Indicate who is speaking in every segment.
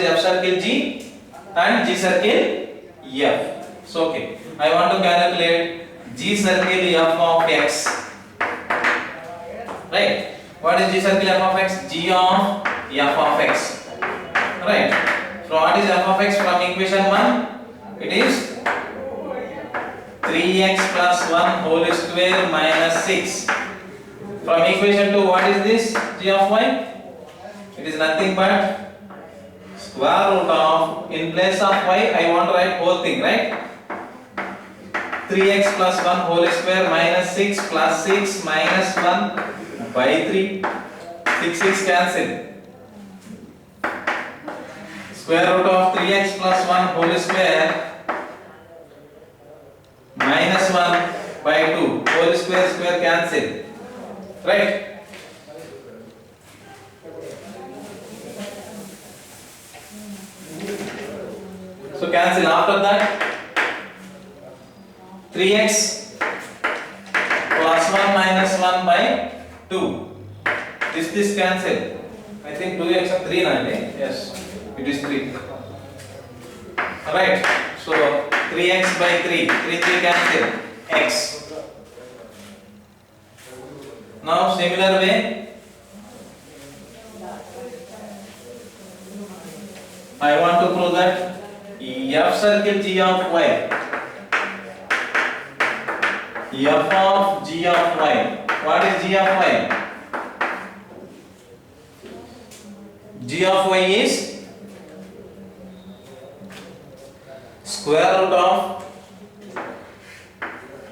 Speaker 1: is F circle G and G circle F. So okay, I want to calculate G circle F of X. Right? What is G circle F of X? G of F of X. Right? So what is F of X from equation 1? It is 3x plus 1 whole square minus 6. From equation 2, what is this G of Y? It is nothing but square root of, in place of y, I want to write whole thing, right? 3x plus 1 whole square minus 6 plus 6 minus 1 by 3. 6 cancel. Square root of 3x plus 1 whole square minus 1 by 2. Whole square cancel. Right? So cancel. After that 3x plus 1 minus 1 by 2. This cancel. I think 2x of 3 now. Yes, it is 3. Alright. So 3x by 3. 3 cancel. X. Now similar way, I want to prove that F circle G of Y, F of G of Y. What is G of Y? G of Y is square root of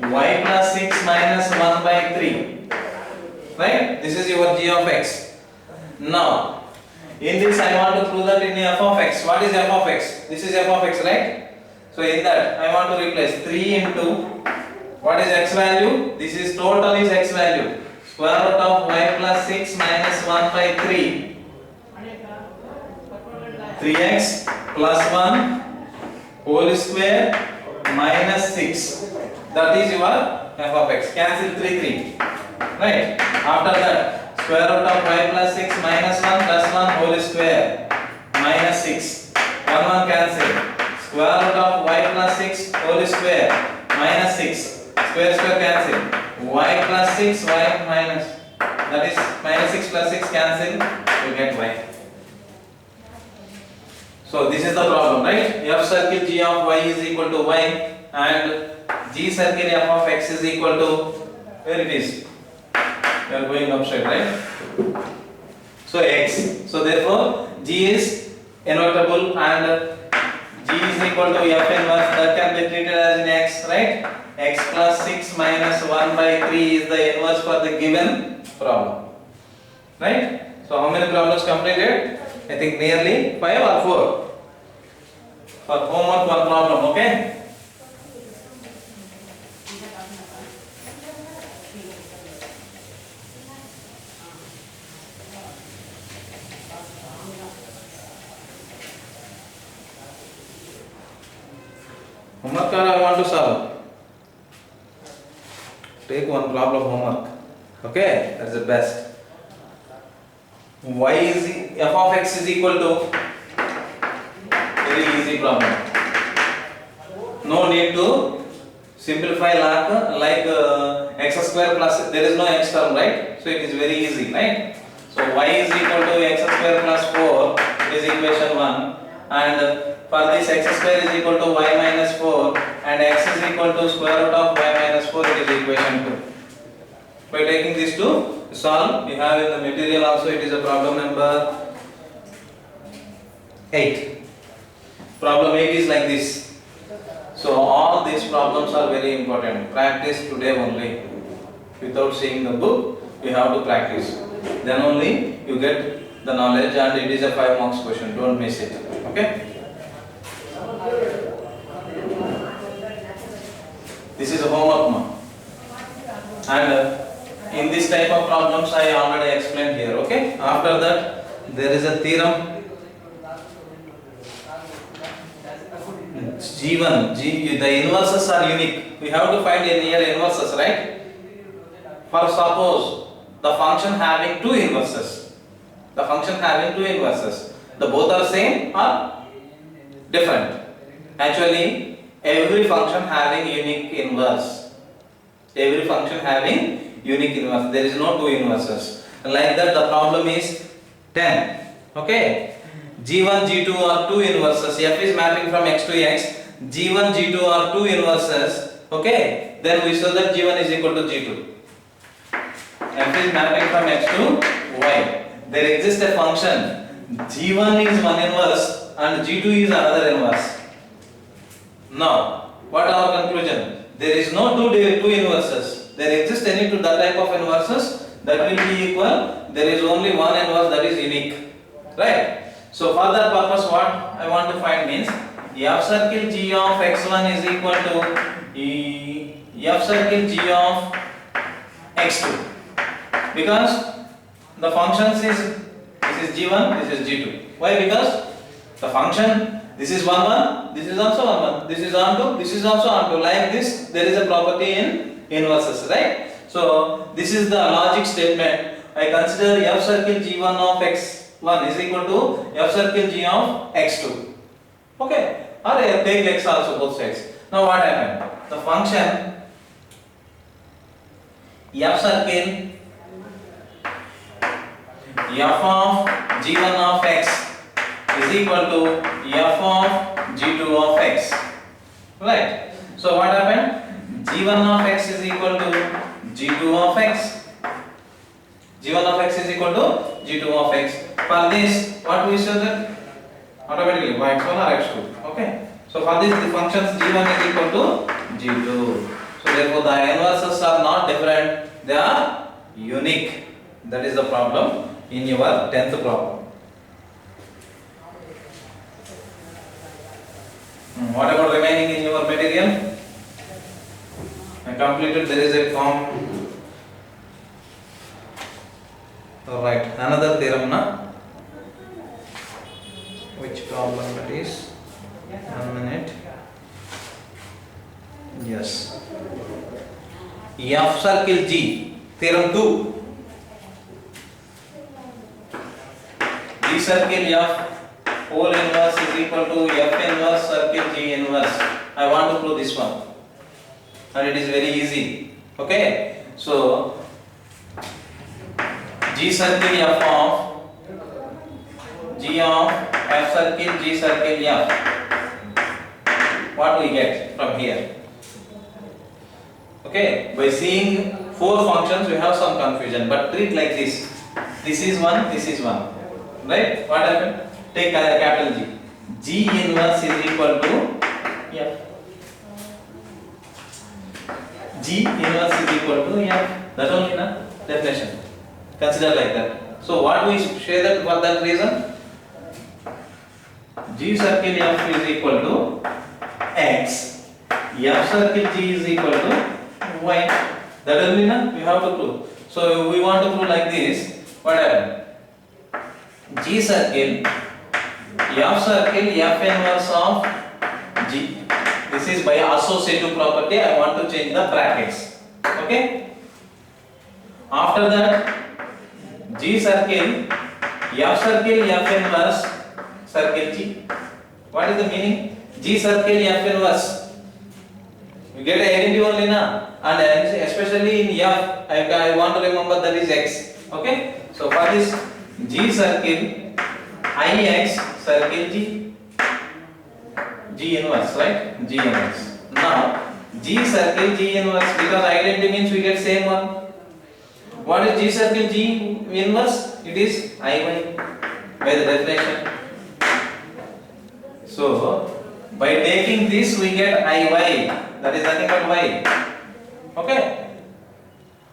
Speaker 1: y plus 6 minus 1 by 3. Right? This is your G of X. Now, in this I want to prove that in F of X. What is F of X? This is F of X, right? So in that I want to replace 3 into what is X value? This is total is X value. Square root of y plus 6 minus 1 by 3. 3x plus 1 whole square minus 6. That is your F of X. Cancel 3. Right? After that, square root of y plus 6 minus 1 plus 1 whole square minus 6. 1 cancel. Square root of y plus 6 whole square minus 6. Square cancel. Y plus 6 y minus. That is minus 6 plus 6 cancel. You get y. So this is the problem, right? F circle G of y is equal to y and G circle F of X is equal to, where it is? We are going upside, right? So X. So therefore G is invertible and G is equal to F inverse, that can be treated as in X, right? X plus 6 minus 1 by 3 is the inverse for the given problem. Right? So how many problems completed? I think nearly 5 or 4. For homework, 1 problem, okay? Homework or I want to solve? Take 1 problem homework. Okay, that's the best. Y is F of X is equal to, very easy problem. No need to simplify like x square plus, there is no x term, right? So it is very easy, right? So y is equal to x square plus 4, it is equation 1, and for this x square is equal to y minus 4 and x is equal to square root of y minus 4, it is equation 2. By taking these two, solve. We have in the material also, it is a problem number 8. Problem 8 is like this. So all these problems are very important. Practice today only. Without seeing the book, you have to practice. Then only you get the knowledge, and it is a 5 marks question. Don't miss it. Okay? This is a homework now. And in this type of problems I already explained here. Okay? After that, there is a theorem. G1, the inverses are unique. We have to find linear inverses, right? For suppose the function having two inverses. The both are same or different? Actually, every function having unique inverse. Every function having unique inverse. There is no two inverses. Like that, the problem is 10. Okay. G1, G2 are two inverses. F is mapping from x to x. G1, G2 are two inverses. Okay. Then we show that G1 is equal to G2. F is mapping from x to y. There exists a function. G1 is one inverse and G2 is another inverse. Now, what our conclusion? There is no two inverses. There exists any two that type of inverses that will be equal. There is only one inverse that is unique. Right? So for that purpose, what I want to find means F circle G of x1 is equal to F circle G of x2. Because the functions is this is G1, this is G2. Why? Because the function, this is 1, 1, this is also 1, 1, this is on 2, this is also on 2. Like this, there is a property in inverses, right? So this is the logic statement. I consider F circle G1 of x1 is equal to F circle G of x2. Okay? Or I take x also both sides. Now what happened? The function F circle F of G1 of x is equal to F of G2 of x. Right? So what happened? G1 of x is equal to G2 of x. G1 of x is equal to G2 of x. For this, what we show that? Automatically y x1 or x2. Okay? So for this, the functions G1 is equal to G2. So therefore the inverses are not different, they are unique. That is the problem in your 10th problem. What about remaining in your material? I completed, there is a form. Alright, another theorem na? Which problem it is? 1 minute. Yes. F circle G, theorem 2. G circle F whole inverse is equal to F inverse circle G inverse. I want to prove this one. And it is very easy. Okay? So, G circle F of G of F circle G circle F. What we get from here? Okay? By seeing four functions, we have some confusion. But treat like this. This is one, this is one. Right? What happened? Take capital G. G inverse is equal to F. G inverse is equal to F. That only na definition. Consider like that. So what we say that for that reason? G circle F is equal to X. F circle G is equal to Y. That only na we have to prove. So we want to prove like this. What happened? G circle F circle F inverse of G. This is by associative property. I want to change the brackets. Okay. After that, G circle F circle F inverse circle G. What is the meaning? G circle F inverse. You get identity only na, and especially in F, I want to remember that is X. Okay. So for this G circle Ix circle G. G inverse, right? G inverse. Now G circle G inverse, because identity means we get same one. What is G circle G inverse? It is Iy by the definition. So by taking this we get Iy, that is nothing but y. Okay.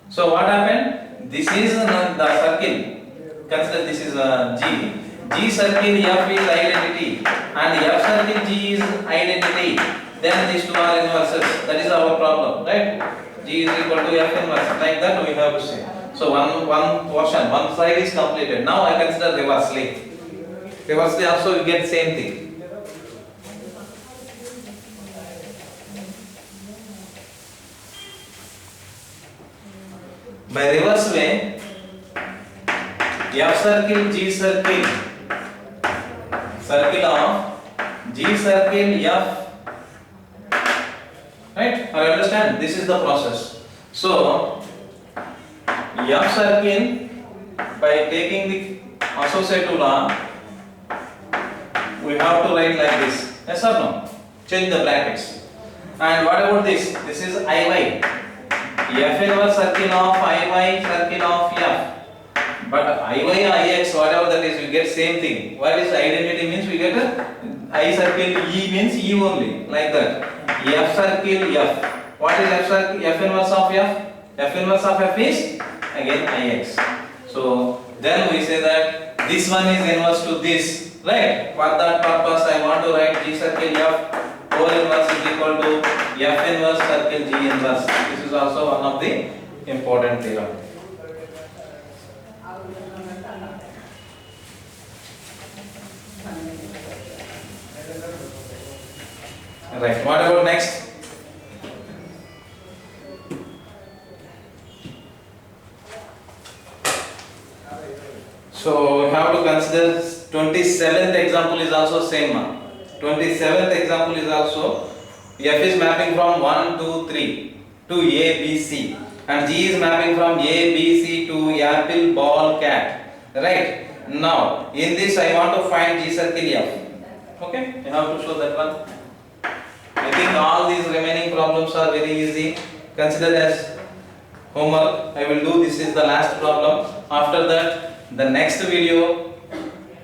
Speaker 1: So what happened? This is the circle. Consider this is G. G circle F is identity and F circle G is identity. Then these two are inverses. That is our problem, right? G is equal to F inverse. Like that we have to say. So one portion, one side is completed. Now I consider reversely. Reversely also you get same thing. By reverse way, F circle G circle circle of G circle F, right? I understand. This is the process. So F circle, by taking the associative law, we have to write like this. Yes or no? Change the brackets. And what about this? This is IY. F inverse circle of IY, circle of F. But IY, IX, whatever that is, we get same thing. What is identity means? We get I circle E means E only, like that. F circle F. What is F circle? F inverse of F? F inverse of F is again IX. So then we say that this one is inverse to this, right? For that purpose, I want to write G circle F whole inverse is equal to F inverse circle G inverse. This is also one of the important theorem. Right. What about next? So we have to consider 27th example is also same. 27th example is also F is mapping from 1, 2, 3 to A, B, C, and G is mapping from A, B, C to apple, ball, cat. Right. Now in this I want to find G circle F. Okay, you have to show that one. I think all these remaining problems are very easy. Consider as homework. I will do, this is the last problem. After that, the next video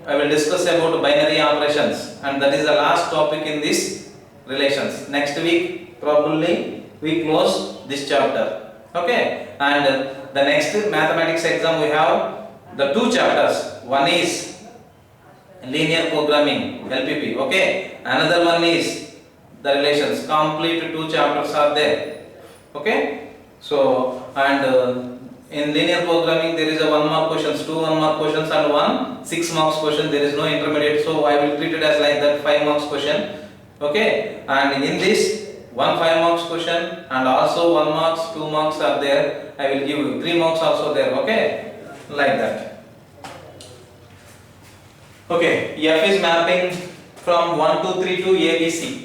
Speaker 1: I will discuss about binary operations, and that is the last topic in this relations. Next week probably we close this chapter. Okay, and the next mathematics exam we have the two chapters. One is linear programming, LPP. Okay, another one is the relations. Complete two chapters are there. Okay, so and in linear programming there is a 1 mark questions, 2 1 mark questions, and 1 6 marks question. There is no intermediate, so I will treat it as like that 5 marks question. Okay, and in this 1 5 marks question and also 1 marks 2 marks are there. I will give 3 marks also there. Okay, like that. Okay, F is mapping from 1 2 3 to ABC.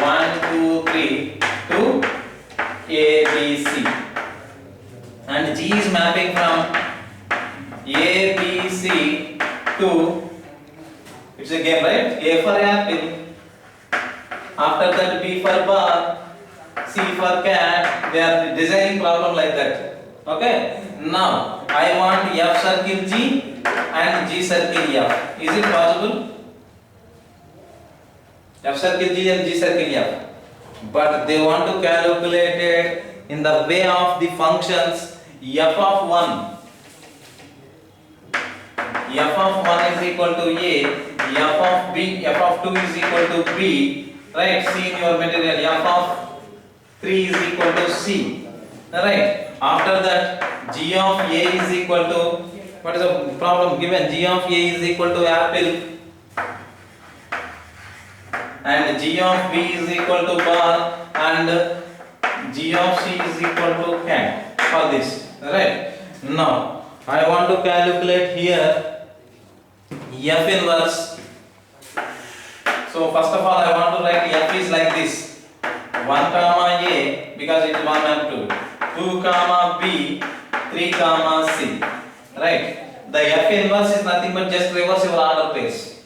Speaker 1: 1 2 3 to ABC. And G is mapping from A, B, C to, it's a game, right? A for apple, after that B for ball, C for cat. They are designing problem like that. Okay. Now I want F circle G and G circle F. Is it possible? F circle G and G circle F. But they want to calculate it in the way of the functions f of 1. F of 1 is equal to A, f of B, f of 2 is equal to B, right? See in your material, f of 3 is equal to C, right? After that, G of A is equal to, what is the problem given? G of A is equal to apple, and G of B is equal to ball, and G of C is equal to cat for this, right? Now I want to calculate here F inverse. So first of all I want to write F is like this: 1 comma A, because it is 1 and 2, 2 comma B, 3 comma C, right? The F inverse is nothing but just reverse your order place.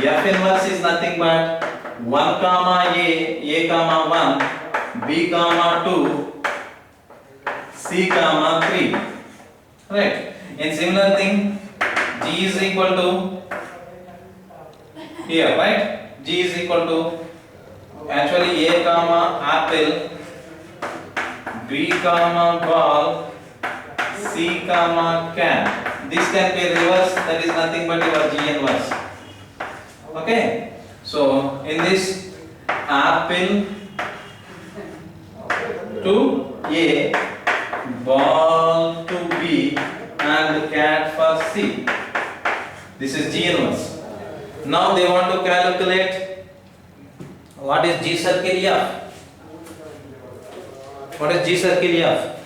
Speaker 1: F inverse is nothing but 1 comma A comma 1, B comma 2, C comma 3, right? In similar thing, G is equal to here, right? G is equal to actually A comma apple, B comma ball, C comma cat. This can be reversed, that is nothing but your G inverse. Okay, so in this apple to A, ball to B, and cat for C. This is G inverse. Now they want to calculate what is G circle F. What is G circle F?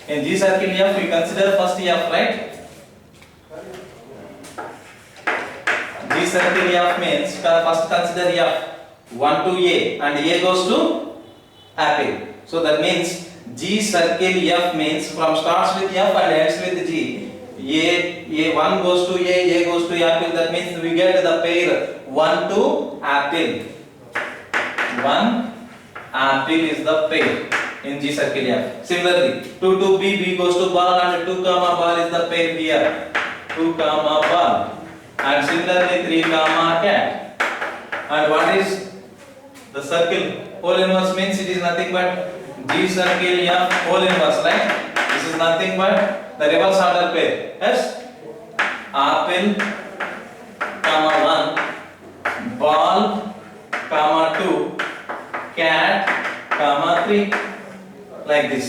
Speaker 1: In G circle F we consider first F, right? circle F means first consider F 1 to A and A goes to apple. So that means G circle F means from starts with F and ends with G. A 1 goes to A goes to apple. That means we get the pair 1 to apple. 1 apple is the pair in G circle F. Similarly, 2 to B goes to ball and 2 comma ball is the pair here. 2 comma ball. And similarly 3 comma cat. And what is the circle? Whole inverse means it is nothing but G circle F whole inverse, right? This is nothing but the reverse order pair. Yes? Apple comma 1, ball comma 2, cat comma 3, like this.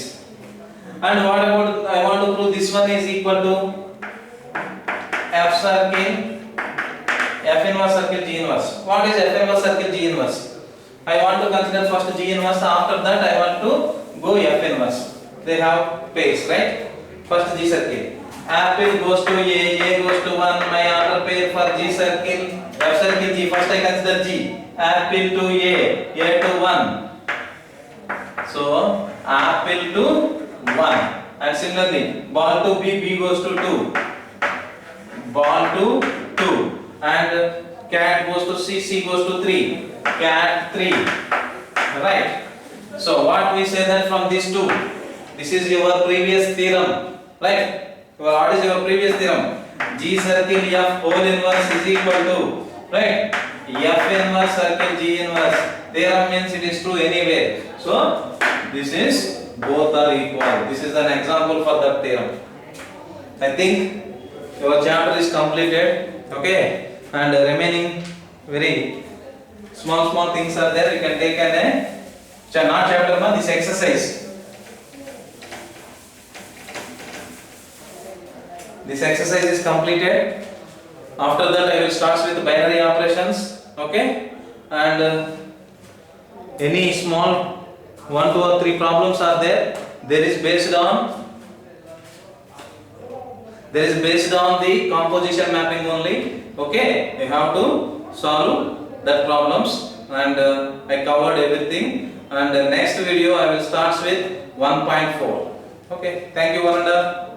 Speaker 1: And what about, I want to prove this one is equal to F circle F inverse circle G inverse. What is F inverse circle G inverse? I want to consider first G inverse, after that I want to go F inverse. They have pairs, right? First G circle. Apple goes to A goes to 1, my order pair for G circle, F circle G. First I consider G. Apple to A to 1. So, apple to 1. And similarly, ball to B goes to 2. Ball to 2. And cat goes to C goes to 3. Cat 3. Right? So, what we say that from these two? This is your previous theorem. Right? What is your previous theorem? G circle F whole inverse is equal to, right? F inverse circle G inverse. Theorem means it is true anywhere. So, this is both are equal. This is an example for that theorem. I think your chapter is completed. Okay? And remaining very small things are there. You can take not chapter, but this exercise. This exercise is completed. After that, I will start with binary operations. Okay? And any small 1, 2 or 3 problems are there. There is based on the composition mapping only. Okay? You have to solve that problems, and I covered everything. And the next video I will start with 1.4. Okay? Thank you, Varanda.